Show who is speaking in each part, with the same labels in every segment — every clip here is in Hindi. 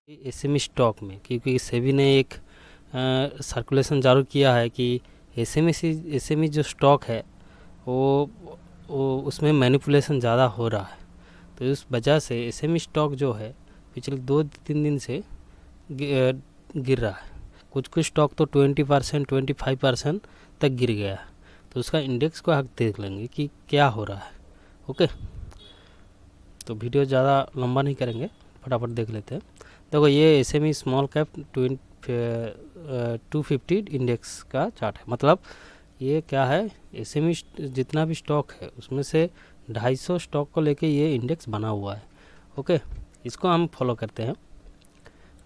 Speaker 1: एसएमई स्टॉक में, क्योंकि सेबी ने एक सर्कुलेशन जारी किया है कि एसएमई जो स्टॉक है वो उसमें मैनिपुलेशन ज़्यादा हो रहा है। तो इस वजह से एसएमई स्टॉक जो है पिछले 2-3 दिन से गिर रहा है। कुछ कुछ स्टॉक तो 20% 25% तक गिर गया है। तो उसका इंडेक्स को हम देख लेंगे कि क्या हो रहा है। ओके, तो वीडियो ज़्यादा लंबा नहीं करेंगे, फटाफट देख लेते हैं। देखो, ये एसएमई स्मॉल कैप 250 इंडेक्स का चार्ट है। मतलब ये क्या है, एसएमई जितना भी स्टॉक है उसमें से 250 स्टॉक को लेके ये इंडेक्स बना हुआ है। ओके, इसको हम फॉलो करते हैं।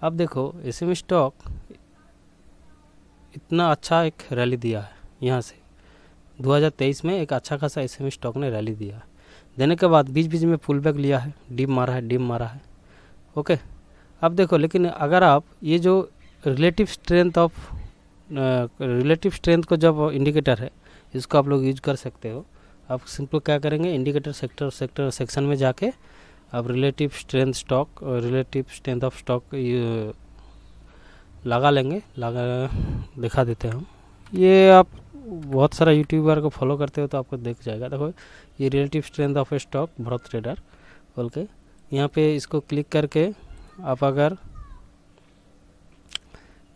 Speaker 1: अब देखो, एसएमई स्टॉक इतना अच्छा एक रैली दिया है। यहाँ से 2023 में एक अच्छा खासा एसएमई स्टॉक ने रैली दिया है। देने के बाद बीच बीच में पुल बैक लिया है, डिप मारा है। ओके, अब देखो, लेकिन अगर आप ये जो रिलेटिव स्ट्रेंथ को जब इंडिकेटर है, इसको आप लोग यूज कर सकते हो। आप सिंपल क्या करेंगे, इंडिकेटर सेक्शन में जाके आप रिलेटिव स्ट्रेंथ ऑफ स्टॉक लगा लेंगे। दिखा देते हैं हम। ये आप बहुत सारा यूट्यूबर को फॉलो करते हो तो आपको देख जाएगा। देखो, ये relative strength of A stock Bharat trader बोल के, यहाँ पे इसको क्लिक करके आप अगर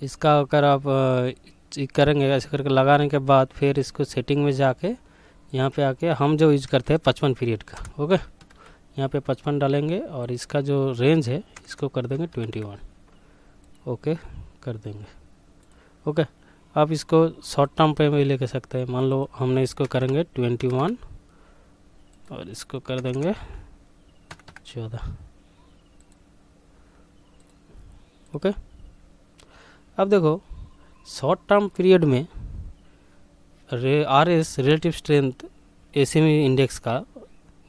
Speaker 1: इसका आप करेंगे, ऐसे करके लगाने के बाद फिर इसको सेटिंग में जाके यहाँ पे आके हम जो यूज करते हैं 55 पीरियड का। ओके, यहाँ पे 55 डालेंगे और इसका जो रेंज है इसको कर देंगे 21। ओके, कर देंगे। ओके, आप इसको शॉर्ट टर्म पे भी लेके सकते हैं। मान लो हमने इसको करेंगे 21 और इसको कर देंगे 14। ओके, अब देखो, शॉर्ट टर्म पीरियड में RS relative strength SME index का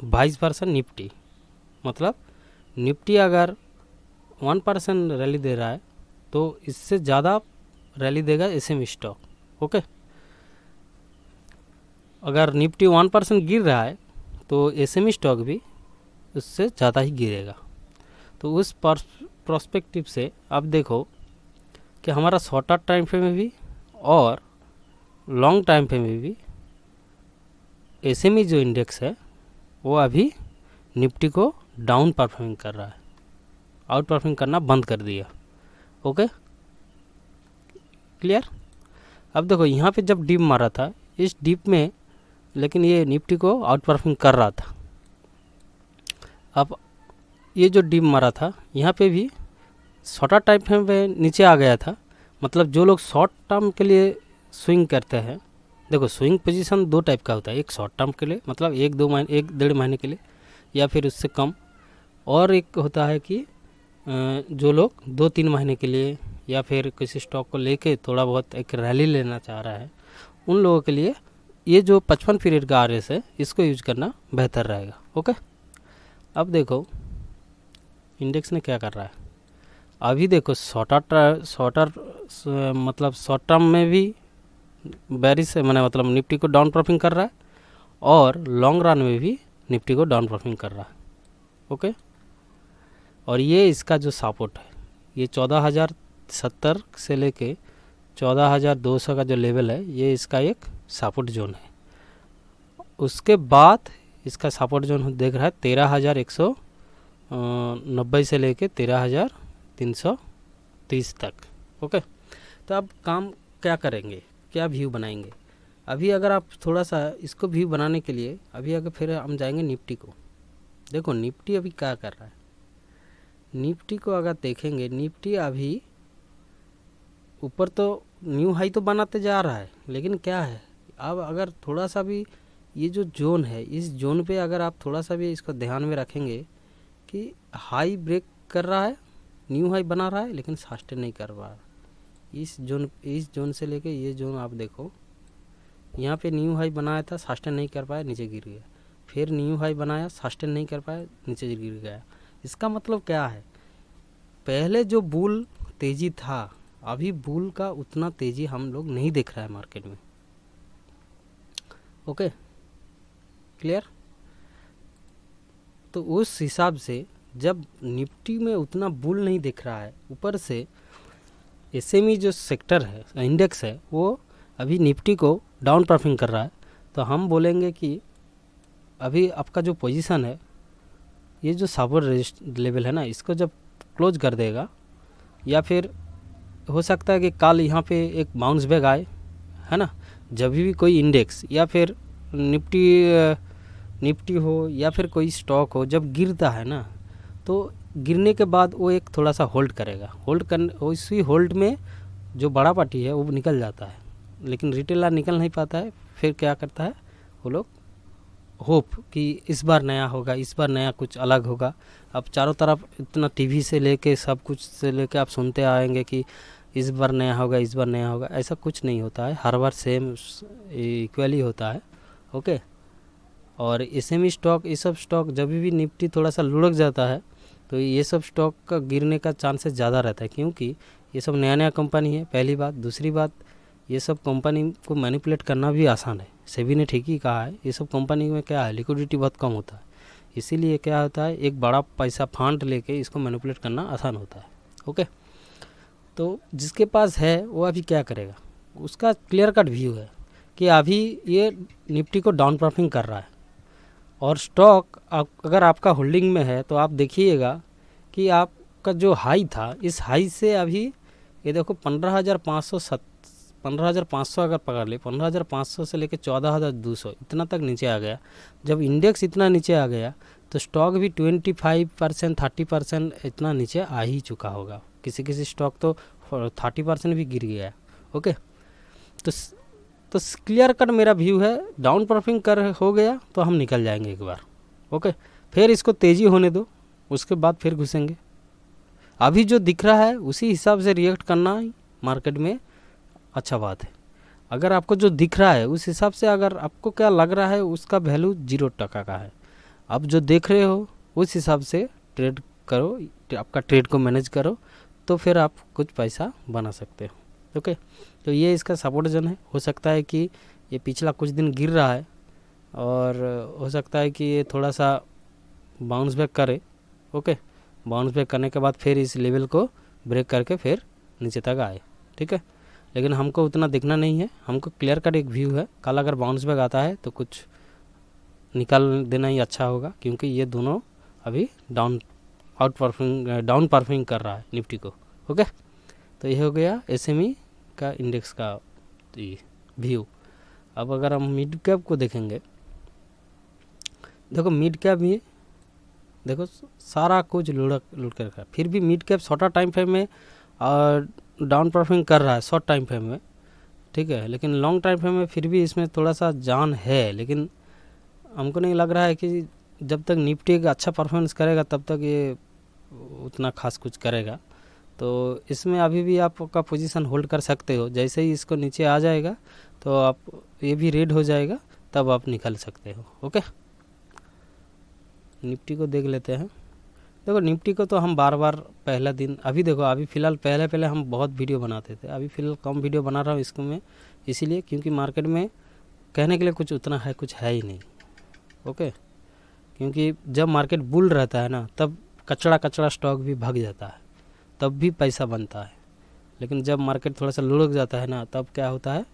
Speaker 1: 22% निफ्टी, मतलब निफ्टी अगर 1% रैली दे रहा है तो इससे ज़्यादा रैली देगा एसएमई स्टॉक। ओके, अगर निफ्टी 1% गिर रहा है तो एसएमई स्टॉक भी उससे ज़्यादा ही गिरेगा। तो उस पर्सपेक्टिव से आप देखो कि हमारा शॉर्टर टाइम फ्रेम में भी और लॉन्ग टाइम फ्रेम में भी एसएमई जो इंडेक्स है वो अभी निफ्टी को डाउन परफॉर्मिंग कर रहा है, आउट परफॉर्मिंग करना बंद कर दिया। Okay, clear. अब देखो, यहाँ पे जब डिप मारा था, इस डिप में लेकिन ये निफ्टी को आउट परफॉर्मिंग कर रहा था। अब ये जो डिप मारा था यहाँ पे भी शॉर्टर टाइम फ्रेम में नीचे आ गया था। मतलब जो लोग शॉर्ट टर्म के लिए स्विंग करते हैं, देखो स्विंग पोजीशन 2 टाइप का होता है। एक शॉर्ट टर्म के लिए, मतलब 1-1.5 महीने के लिए या फिर उससे कम, और एक होता है कि जो लोग 2-3 महीने के लिए या फिर किसी स्टॉक को लेके थोड़ा बहुत एक रैली लेना चाह रहा है, उन लोगों के लिए ये जो 55 पीरियड का RS है इसको यूज करना बेहतर रहेगा। ओके, अब देखो इंडेक्स ने क्या कर रहा है। अभी देखो, मतलब शॉर्ट टर्म में भी बेरिश से मतलब निफ्टी को डाउन परफॉर्मिंग कर रहा है और लॉन्ग रन में भी निफ्टी को डाउन परफॉर्मिंग कर रहा है। ओके, और ये इसका जो सपोर्ट है, ये 14,070 से लेके 14,200 का जो लेवल है, ये इसका एक सपोर्ट जोन है। उसके बाद इसका सपोर्ट जोन देख रहा है 13,190 से लेके 13,330 तक। ओके, तो अब काम क्या करेंगे, क्या व्यू बनाएंगे। अभी अगर आप थोड़ा सा इसको व्यू बनाने के लिए अभी अगर फिर हम जाएंगे निफ्टी को। देखो निफ्टी अभी क्या कर रहा है। निफ्टी को अगर देखेंगे, निफ्टी अभी ऊपर तो न्यू हाई तो बनाते जा रहा है, लेकिन क्या है, अब अगर थोड़ा सा भी ये जो जोन है, इस जोन पे अगर आप थोड़ा सा भी इसको ध्यान में रखेंगे कि हाई ब्रेक कर रहा है, न्यू हाई बना रहा है, लेकिन सस्टेन नहीं कर पा रहा। इस जोन से लेके ये जोन आप देखो, यहाँ पे न्यू हाई बनाया था, सस्टेन नहीं कर पाया, नीचे गिर गया। फिर न्यू हाई बनाया, सस्टेन नहीं कर पाया, नीचे गिर गया। इसका मतलब क्या है, पहले जो बुल तेजी था, अभी बुल का उतना तेजी हम लोग नहीं देख रहा है मार्केट में। Okay, clear. तो उस हिसाब से जब निफ्टी में उतना बुल नहीं दिख रहा है, ऊपर से एसएमई जो सेक्टर है, इंडेक्स है, वो अभी निफ्टी को डाउन परफॉर्म कर रहा है, तो हम बोलेंगे कि अभी आपका जो पोजीशन है, ये जो सपोर्ट लेवल है ना, इसको जब क्लोज कर देगा, या फिर हो सकता है कि कल यहाँ पे एक बाउंस बैक आए, है ना। जब भी कोई इंडेक्स या फिर निफ्टी हो या फिर कोई स्टॉक हो, जब गिरता है ना, तो गिरने के बाद वो एक थोड़ा सा होल्ड करेगा, उसी होल्ड में जो बड़ा पार्टी है वो निकल जाता है, लेकिन रिटेलर निकल नहीं पाता है। फिर क्या करता है वो लोग, होप कि इस बार नया होगा, इस बार नया कुछ अलग होगा। अब चारों तरफ इतना टीवी से लेके सब कुछ से लेके आप सुनते आएंगे कि इस बार नया होगा, इस बार नया होगा। ऐसा कुछ नहीं होता है, हर बार सेम इक्वली होता है। ओके। और एसएमई स्टॉक, ये सब स्टॉक जब भी निफ्टी थोड़ा सा लुढ़क जाता है, तो ये सब स्टॉक का गिरने का चांसेस ज़्यादा रहता है, क्योंकि ये सब नया नया कंपनी है, पहली बात। दूसरी बात, ये सब कंपनी को मैनिपुलेट करना भी आसान है। सेबी ने ठीक ही कहा है, ये सब कंपनी में क्या है, लिक्विडिटी बहुत कम होता है, इसीलिए क्या होता है, एक बड़ा पैसा फंड लेके इसको मैनिपुलेट करना आसान होता है। ओके। तो जिसके पास है वो अभी क्या करेगा, उसका क्लियर कट व्यू है कि अभी ये निफ्टी को डाउन परफॉर्मिंग कर रहा है। और स्टॉक अगर आपका होल्डिंग में है तो आप देखिएगा कि आपका जो हाई था, इस हाई से अभी ये देखो 15,500 अगर पकड़ ले, 15,500 से लेकर 14,200 इतना तक नीचे आ गया। जब इंडेक्स इतना नीचे आ गया तो स्टॉक भी 25%, 30% इतना नीचे आ ही चुका होगा। किसी किसी स्टॉक तो 30% भी गिर गया। ओके। तो क्लियर कट मेरा व्यू है, डाउन परफॉर्मिंग कर हो गया तो हम निकल जाएंगे एक बार। ओके। फिर इसको तेज़ी होने दो, उसके बाद फिर घुसेंगे। अभी जो दिख रहा है उसी हिसाब से रिएक्ट करना मार्केट में अच्छा बात है। अगर आपको जो दिख रहा है उस हिसाब से, अगर आपको क्या लग रहा है उसका वैल्यू 0% का है, आप जो देख रहे हो उस हिसाब से ट्रेड करो, आपका ट्रेड को मैनेज करो, तो फिर आप कुछ पैसा बना सकते हो। ओके। तो ये इसका सपोर्ट जोन है। हो सकता है कि ये पिछला कुछ दिन गिर रहा है और हो सकता है कि ये थोड़ा सा बाउंस बैक करे। ओके। बाउंस बैक करने के बाद फिर इस लेवल को ब्रेक करके फिर नीचे तक आए। ठीक है। लेकिन हमको उतना देखना नहीं है, हमको क्लियर कट एक व्यू है। कल अगर बाउंस बैक आता है तो कुछ निकाल देना ही अच्छा होगा, क्योंकि ये दोनों अभी डाउन परफॉर्मिंग कर रहा है निफ्टी को। ओके। तो ये हो गया एसएमई का इंडेक्स का व्यू। अब अगर हम मिड कैप को देखेंगे, देखो मिड कैप में देखो सारा कुछ लुढ़क कर रखा है, फिर भी mid cap shorter time frame में डाउन परफॉर्मिंग कर रहा है शॉर्ट टाइम फ्रेम में। ठीक है। लेकिन लॉन्ग टाइम फ्रेम में फिर भी इसमें थोड़ा सा जान है, लेकिन हमको नहीं लग रहा है कि जब तक निफ्टी का अच्छा परफॉर्मेंस करेगा तब तक ये उतना खास कुछ करेगा। तो इसमें अभी भी आपका पोजीशन होल्ड कर सकते हो। जैसे ही इसको नीचे आ जाएगा तो आप ये भी रेड हो जाएगा, तब आप निकल सकते हो। ओके। निफ्टी को देख लेते हैं। देखो निफ्टी को तो हम बार बार पहला दिन, अभी देखो अभी फ़िलहाल पहले हम बहुत वीडियो बनाते थे, अभी फ़िलहाल कम वीडियो बना रहा हूँ इसको मैं, इसीलिए क्योंकि मार्केट में कहने के लिए कुछ उतना है, कुछ है ही नहीं। ओके। क्योंकि जब मार्केट बुल रहता है ना, तब कचड़ा स्टॉक भी भाग जाता है, तब भी पैसा बनता है। लेकिन जब मार्केट थोड़ा सा लुढ़क जाता है ना, तब क्या होता है,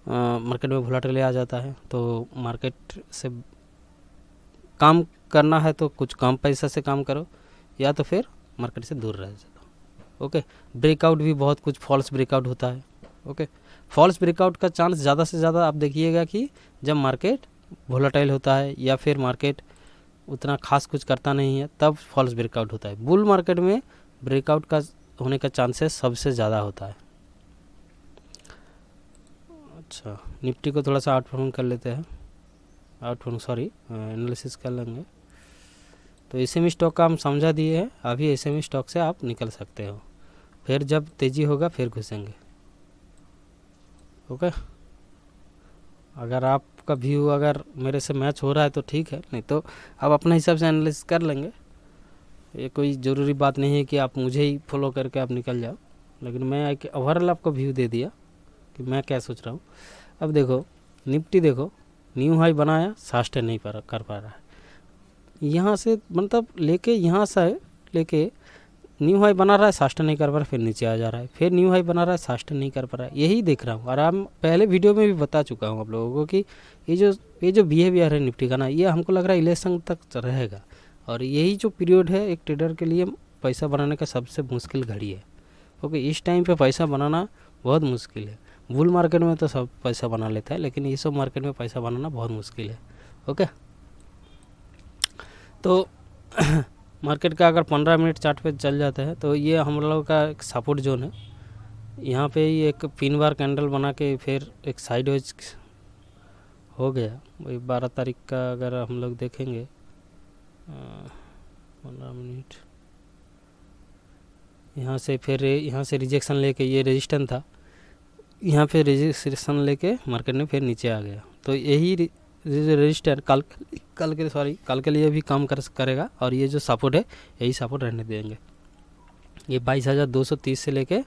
Speaker 1: मार्केट में वोलेटिलिटी आ जाता है। तो मार्केट से काम करना है तो कुछ कम पैसा से काम करो, या तो फिर मार्केट से दूर रह जाओ। ओके। ब्रेकआउट भी बहुत कुछ फॉल्स ब्रेकआउट होता है। ओके। फॉल्स ब्रेकआउट का चांस ज़्यादा से ज़्यादा आप देखिएगा कि जब मार्केट वोलेटाइल होता है या फिर मार्केट उतना खास कुछ करता नहीं है, तब फॉल्स ब्रेकआउट होता है। बुल मार्केट में ब्रेकआउट का होने का चांसेस सबसे ज़्यादा होता है। अच्छा, निफ्टी को थोड़ा सा आउट परफॉर्म कर लेते हैं, एनालिसिस कर लेंगे। तो एसएमई स्टॉक का हम समझा दिए हैं, अभी एसएमई स्टॉक से आप निकल सकते हो, फिर जब तेज़ी होगा फिर घुसेंगे। ओके। अगर आपका व्यू अगर मेरे से मैच हो रहा है तो ठीक है, नहीं तो आप अपने हिसाब से एनालिसिस कर लेंगे। ये कोई ज़रूरी बात नहीं है कि आप मुझे ही फॉलो करके आप निकल जाओ, लेकिन मैं एक ओवरऑल आपको व्यू दे दिया कि मैं क्या सोच रहा हूँ। अब देखो निफ्टी, देखो न्यू हाई बनाया, सस्टेन नहीं कर पा रहा है। यहाँ से मतलब लेके यहाँ से लेके न्यू हाई बना रहा है, सास्टेन नहीं कर पा रहा है, फिर नीचे आ जा रहा है, फिर न्यू हाई बना रहा है, सास्टेन नहीं कर पा रहा है, यही देख रहा हूँ। और हम पहले वीडियो में भी बता चुका हूँ आप लोगों को कि ये जो बिहेवियर है निफ्टी का ना, ये हमको लग रहा है इलेक्शन तक रहेगा। और यही जो पीरियड है एक ट्रेडर के लिए पैसा बनाने का सबसे मुश्किल घड़ी है। ओके, इस टाइम पे पैसा बनाना बहुत मुश्किल है। बुल मार्केट में तो सब पैसा बना लेता है, लेकिन ये सब मार्केट में पैसा बनाना बहुत मुश्किल है। ओके, तो मार्केट का अगर 15 मिनट चार्ट पे चल जाता है तो ये हम लोगों का एक सपोर्ट जोन है। यहाँ पे ही एक पिन बार कैंडल बना के फिर एक साइड वेज हो गया। वही 12 तारीख का अगर हम लोग देखेंगे 15 मिनट, यहाँ से फिर यहाँ से रिजेक्शन लेके, ये रेजिस्टेंस था, यहाँ पे रेजिस्ट्रेशन लेके मार्केट में फिर नीचे आ गया। तो यही रजिस्टर कल के लिए भी काम करेगा। और ये जो सपोर्ट है यही सपोर्ट रहने देंगे। ये 2230 से लेके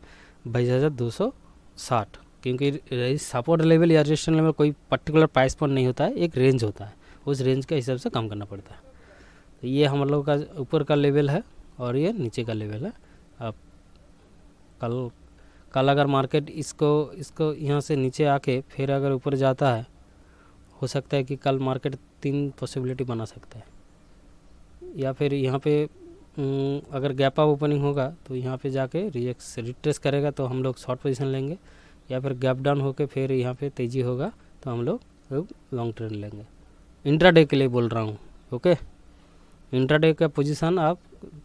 Speaker 1: 2260, क्योंकि सपोर्ट लेवल या रजिस्टेंस लेवल कोई पर्टिकुलर प्राइस पॉइंट नहीं होता है, एक रेंज होता है, उस रेंज के हिसाब से काम करना पड़ता है। तो ये हम लोग का ऊपर का लेवल है और ये नीचे का लेवल है। अब कल अगर मार्केट इसको यहाँ से नीचे आके फिर अगर ऊपर जाता है, हो सकता है कि कल मार्केट 3 पॉसिबिलिटी बना सकता है। या फिर यहाँ पे अगर गैप अप ओपनिंग होगा तो यहाँ पे जाके रिट्रेस करेगा तो हम लोग शॉर्ट पोजीशन लेंगे, या फिर गैप डाउन होके फिर यहाँ पे तेज़ी होगा तो हम लोग लॉन्ग ट्रेंड लेंगे। इंट्राडे के लिए बोल रहा हूँ। ओके, इंट्राडे का पोजीशन आप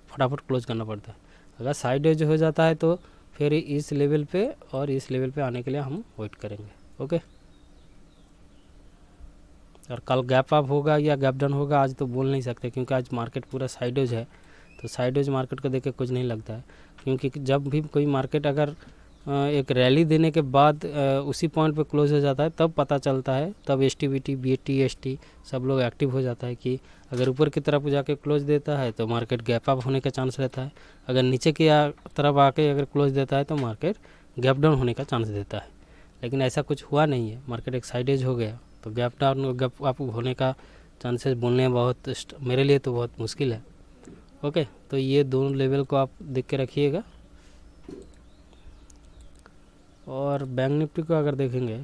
Speaker 1: फटाफट क्लोज करना पड़ता है। अगर साइड वेज हो जाता है तो फिर इस लेवल पे और इस लेवल पे आने के लिए हम वेट करेंगे। ओके, और कल गैप अप होगा या गैप डाउन होगा आज तो बोल नहीं सकते, क्योंकि आज मार्केट पूरा साइडवेज है। तो साइडवेज मार्केट को देख के कुछ नहीं लगता है, क्योंकि जब भी कोई मार्केट अगर एक रैली देने के बाद उसी पॉइंट पे क्लोज हो जाता है तब पता चलता है, तब STBT BTST सब लोग एक्टिव हो जाता है कि अगर ऊपर की तरफ जाके क्लोज देता है तो मार्केट गैप अप होने का चांस रहता है, अगर नीचे की तरफ आके अगर क्लोज देता है तो मार्केट गैप डाउन होने का चांस देता है। लेकिन ऐसा कुछ हुआ नहीं है, मार्केट एक साइडेज हो गया तो गैप डाउन गैप अप होने का चांसेस बोलने बहुत मेरे लिए तो बहुत मुश्किल है। ओके, तो ये दोनों लेवल को आप देख के रखिएगा। और बैंक निफ्टी को अगर देखेंगे,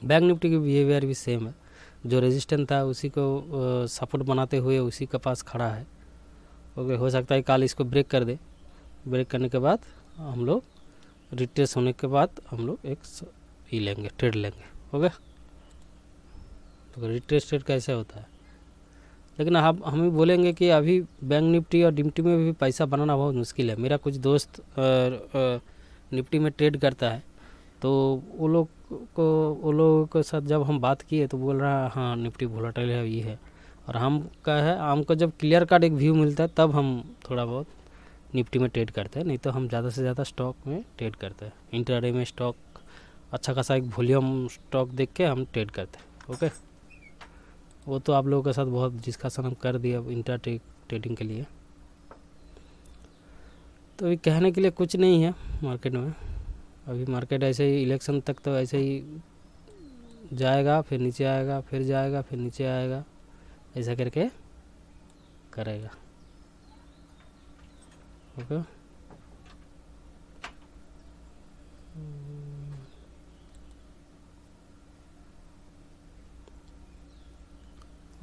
Speaker 1: बैंक निफ्टी की बिहेवियर भी सेम है। जो रेजिस्टेंस था उसी को सपोर्ट बनाते हुए उसी के पास खड़ा है। ओके, हो सकता है कल इसको ब्रेक कर दे, ब्रेक करने के बाद हम लोग रिट्रेस होने के बाद हम लोग एक लेंगे, ट्रेड लेंगे। ओके, तो रिट्रेस ट्रेड कैसे होता है, लेकिन हम ही बोलेंगे कि अभी बैंक निफ्टी और निफ्टी में भी पैसा बनाना बहुत मुश्किल है। मेरा कुछ दोस्त निफ्टी में ट्रेड करता है, तो वो लोगों के साथ जब हम बात किए तो बोल रहा है हाँ निफ्टी वोलेटाइल है, ये है। और हमको जब क्लियर कट एक व्यू मिलता है तब हम थोड़ा बहुत निफ्टी में ट्रेड करते हैं, नहीं तो हम ज़्यादा से ज़्यादा स्टॉक में ट्रेड करते हैं। इंट्राडे में स्टॉक अच्छा खासा एक वॉल्यूम स्टॉक देख के हम ट्रेड करते हैं। ओके, वो तो आप लोगों के साथ बहुत डिस्कशन हम कर दिए इंट्रा ट्रेडिंग के लिए। तो अभी कहने के लिए कुछ नहीं है मार्केट में। अभी मार्केट ऐसे ही इलेक्शन तक तो ऐसे ही जाएगा, फिर नीचे आएगा, फिर जाएगा, फिर नीचे आएगा, ऐसा करके करेगा। ओके,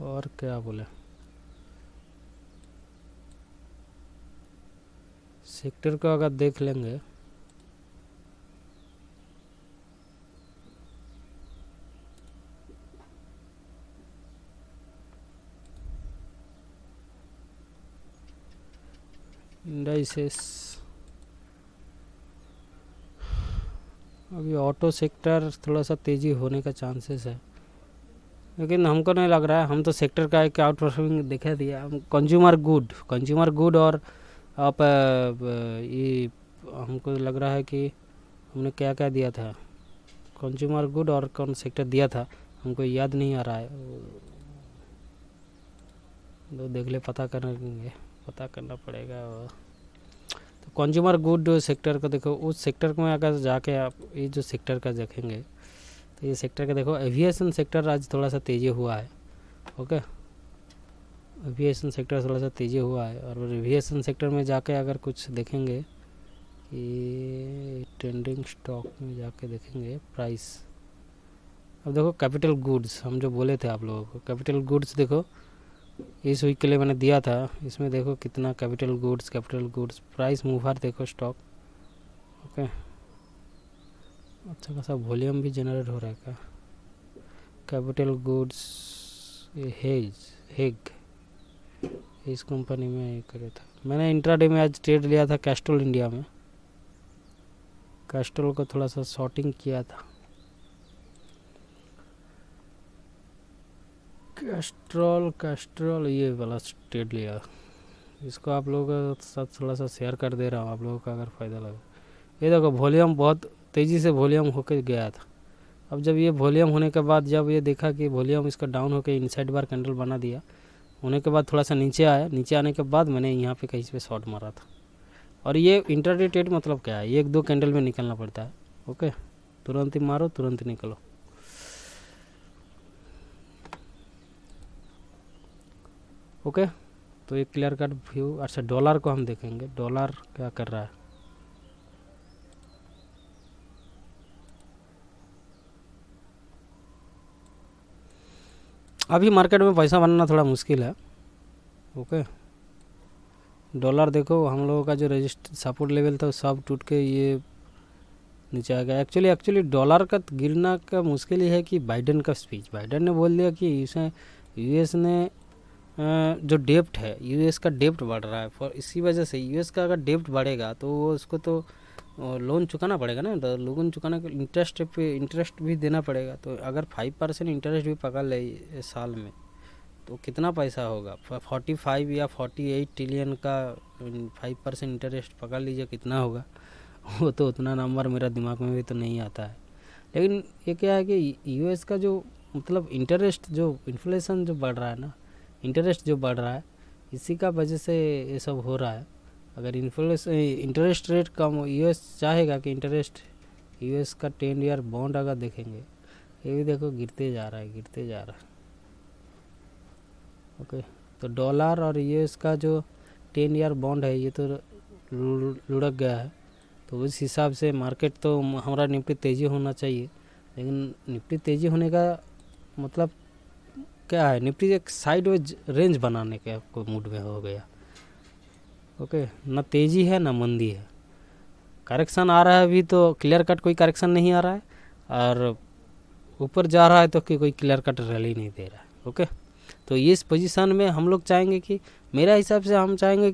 Speaker 1: और क्या बोले, सेक्टर को अगर देख लेंगे इंडाइसेस, अभी ऑटो सेक्टर थोड़ा सा तेज़ी होने का चांसेस है, लेकिन हमको नहीं लग रहा है। हम तो सेक्टर का एक आउट परफॉर्मिंग दिखा दिया। हम कंज्यूमर गुड और आप ये हमको लग रहा है कि हमने क्या क्या दिया था, कंज्यूमर गुड और कौन सेक्टर दिया था हमको याद नहीं आ रहा है, तो देख ले, पता करना पड़ेगा। तो कंज्यूमर गुड सेक्टर को देखो, उस सेक्टर में अगर जाके आप ये जो सेक्टर का देखेंगे तो ये सेक्टर का देखो, एविएशन सेक्टर आज थोड़ा सा तेज़ी हुआ है। ओके, एविएशन सेक्टर थोड़ा सा तेज़ी हुआ है। और एविएशन सेक्टर में जाके अगर कुछ देखेंगे कि ट्रेंडिंग स्टॉक में जाके देखेंगे प्राइस, अब देखो कैपिटल गुड्स हम जो बोले थे आप लोगों को, कैपिटल गुड्स देखो इस वीक के लिए मैंने दिया था, इसमें देखो कितना कैपिटल गुड्स प्राइस मूवर देखो स्टॉक। ओके, अच्छा खासा वॉल्यूम भी जनरेट हो रहा है क्या? कैपिटल गुड्स हेग इस कंपनी में ये करे था मैंने। इंट्राडे में आज ट्रेड लिया था कैस्ट्रोल इंडिया में, कैस्ट्रोल को थोड़ा सा शॉर्टिंग किया था। कैस्ट्रोल ये वाला ट्रेड लिया, इसको आप लोगों के साथ थोड़ा सा शेयर कर दे रहा हूँ, आप लोगों का अगर फ़ायदा लगे। ये देखो वॉल्यूम बहुत तेज़ी से वॉल्यूम होकर गया था। अब जब ये वॉल्यूम होने के बाद जब ये देखा कि वॉल्यूम इसका डाउन होकर इनसाइड बार कैंडल बना दिया, होने के बाद थोड़ा सा नीचे आया, नीचे आने के बाद मैंने यहाँ पे कहीं पे शॉर्ट मारा था। और ये इंट्राडे ट्रेड मतलब क्या है, एक दो कैंडल में निकलना पड़ता है। ओके, तुरंत ही मारो तुरंत ही निकलो। ओके, तो एक क्लियर कट व्यू। अच्छा, डॉलर को हम देखेंगे, डॉलर क्या कर रहा है। अभी मार्केट में पैसा बनाना थोड़ा मुश्किल है। ओके, डॉलर देखो हम लोगों का जो रजिस्टर सपोर्ट लेवल था सब टूट के ये नीचे आ गया। एक्चुअली डॉलर का गिरना का मुश्किल ही है कि बाइडेन का स्पीच, बाइडेन ने बोल दिया कि इसे यूएस ने जो डेप्ट है, यूएस का डेप्ट बढ़ रहा है, फॉर इसी वजह से यूएस का अगर डेप्ट बढ़ेगा तो वो उसको तो लोन चुकाना पड़ेगा ना, तो लोन चुकाने के इंटरेस्ट भी देना पड़ेगा। तो अगर 5% इंटरेस्ट भी पकड़ ले साल में तो कितना पैसा होगा, 45 या 48 ट्रिलियन का 5% इंटरेस्ट पकड़ लीजिए कितना होगा। वो तो उतना नंबर मेरा दिमाग में भी तो नहीं आता है। लेकिन ये क्या है कि यूएस का जो मतलब इंटरेस्ट जो इन्फ्लेशन जो बढ़ रहा है ना, इंटरेस्ट जो बढ़ रहा है, इसी का वजह से ये सब हो रहा है। अगर इंटरेस्ट रेट कम, यूएस चाहेगा कि इंटरेस्ट, यूएस का 10 ईयर बॉन्ड अगर देखेंगे ये भी देखो गिरते जा रहा है। ओके, तो डॉलर और यूएस का जो 10 ईयर बॉन्ड है ये तो लुढ़क गया है। तो उस हिसाब से मार्केट तो हमारा निफ्टी तेज़ी होना चाहिए, लेकिन निफ्टी तेज़ी होने का मतलब क्या है, निफ्टी एक साइडवेज रेंज बनाने के आपको मूड में हो गया। ओके, ना तेज़ी है ना मंदी है, करेक्शन आ रहा है अभी तो क्लियर कट कोई करेक्शन नहीं आ रहा है, और ऊपर जा रहा है तो कोई क्लियर कट रैली नहीं दे रहा है। ओके, तो इस पोजीशन में हम लोग चाहेंगे कि, मेरा हिसाब से हम चाहेंगे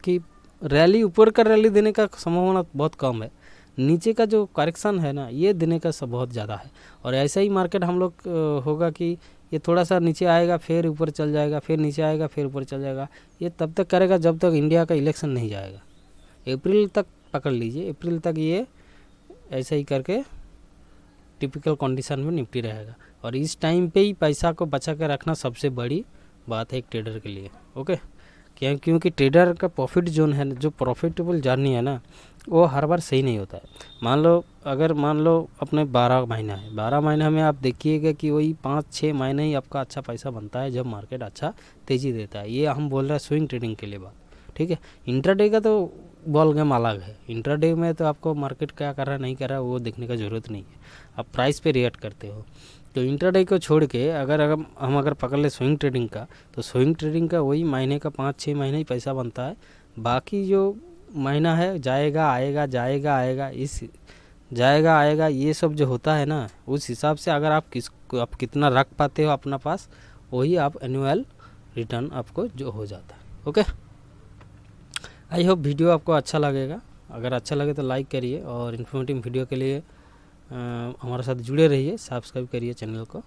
Speaker 1: कि रैली, ऊपर का रैली देने का संभावना बहुत कम है, नीचे का जो करेक्शन है ना ये देने का सब बहुत ज़्यादा है। और ऐसा ही मार्केट हम लोग होगा कि ये थोड़ा सा नीचे आएगा फिर ऊपर चल जाएगा, फिर नीचे आएगा फिर ऊपर चल जाएगा। ये तब तक करेगा जब तक इंडिया का इलेक्शन नहीं जाएगा। अप्रैल तक पकड़ लीजिए, अप्रैल तक ये ऐसा ही करके टिपिकल कंडीशन में निपटी रहेगा। और इस टाइम पे ही पैसा को बचा कर रखना सबसे बड़ी बात है एक ट्रेडर के लिए। ओके, क्योंकि ट्रेडर का प्रॉफिट जोन है, जो प्रॉफिटेबल जर्नी है ना, वो हर बार सही नहीं होता है। मान लो अपने 12 महीना है, 12 महीना में आप देखिएगा कि वही 5-6 महीने ही आपका अच्छा पैसा बनता है जब मार्केट अच्छा तेज़ी देता है। ये हम बोल रहे हैं स्विंग ट्रेडिंग के लिए बात, ठीक है। इंट्राडे का तो बॉल गेम अलग है। इंट्राडे में तो आपको मार्केट क्या कर रहा है नहीं कर रहा है वो देखने का ज़रूरत नहीं है, आप प्राइस पे रिएक्ट करते हो। तो इंट्राडे को छोड़ के अगर हम पकड़ ले स्विंग ट्रेडिंग का, तो स्विंग ट्रेडिंग का वही महीने का 5-6 महीने ही पैसा बनता है। बाकी जो महीना है जाएगा आएगा जाएगा आएगा, इस जाएगा आएगा ये सब जो होता है ना, उस हिसाब से अगर आप कितना रख पाते हो अपना पास, वही आप एनुअल रिटर्न आपको जो हो जाता है। ओके, आई होप वीडियो आपको अच्छा लगेगा। अगर अच्छा लगे तो लाइक करिए, और इन्फॉर्मेटिव वीडियो के लिए हमारे साथ जुड़े रहिए, सब्सक्राइब करिए चैनल को।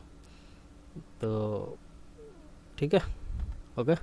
Speaker 1: तो ठीक है, ओके।